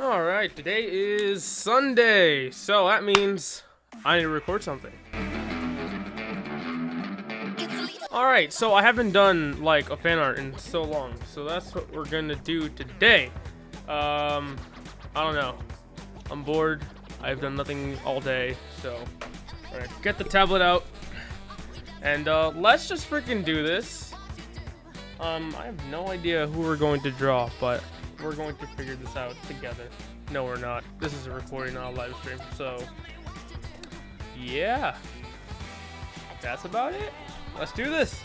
Alright, today is Sunday, so that means I need to record something. Alright, so I haven't done like a fan art in so long, so that's what we're gonna do today. I don't know. I'm bored. I've done nothing all day, so alright, get the tablet out. And let's just freaking do this. I have no idea who we're going to draw, but we're going to figure this out together. No, we're not. This is a recording, not a live stream. So, yeah. That's about it. Let's do this.